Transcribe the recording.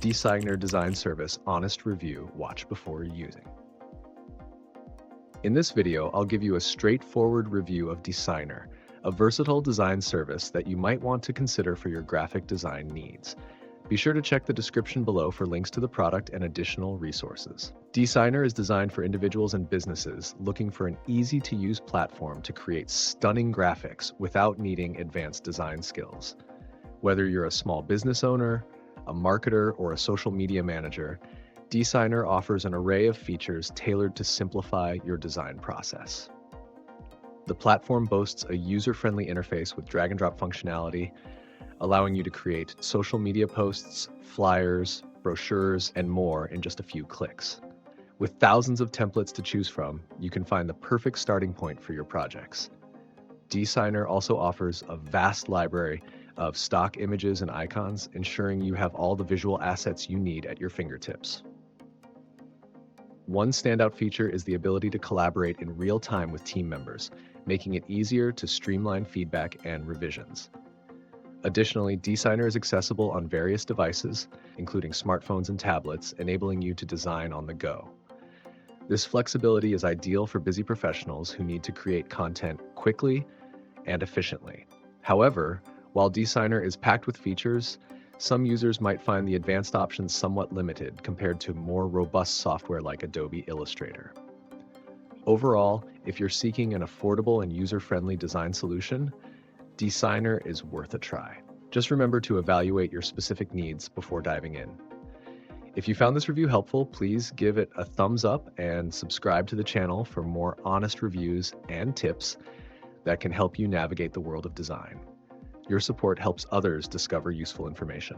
Desygner Design Service Honest Review Watch Before Using. In this video, I'll give you a straightforward review of Desygner, a versatile design service that you might want to consider for your graphic design needs. Be sure to check the description below for links to the product and additional resources. Desygner is designed for individuals and businesses looking for an easy-to-use platform to create stunning graphics without needing advanced design skills. Whether you're a small business owner, a marketer, or a social media manager, Desygner offers an array of features tailored to simplify your design process. The platform boasts a user-friendly interface with drag-and-drop functionality, allowing you to create social media posts, flyers, brochures, and more in just a few clicks. With thousands of templates to choose from, you can find the perfect starting point for your projects. Desygner also offers a vast library of stock images and icons, ensuring you have all the visual assets you need at your fingertips. One standout feature is the ability to collaborate in real time with team members, making it easier to streamline feedback and revisions. Additionally, Desygner is accessible on various devices, including smartphones and tablets, enabling you to design on the go. This flexibility is ideal for busy professionals who need to create content quickly and efficiently. However, while Desygner is packed with features, some users might find the advanced options somewhat limited compared to more robust software like Adobe Illustrator. Overall, if you're seeking an affordable and user-friendly design solution, Desygner is worth a try. Just remember to evaluate your specific needs before diving in. If you found this review helpful, please give it a thumbs up and subscribe to the channel for more honest reviews and tips that can help you navigate the world of design. Your support helps others discover useful information.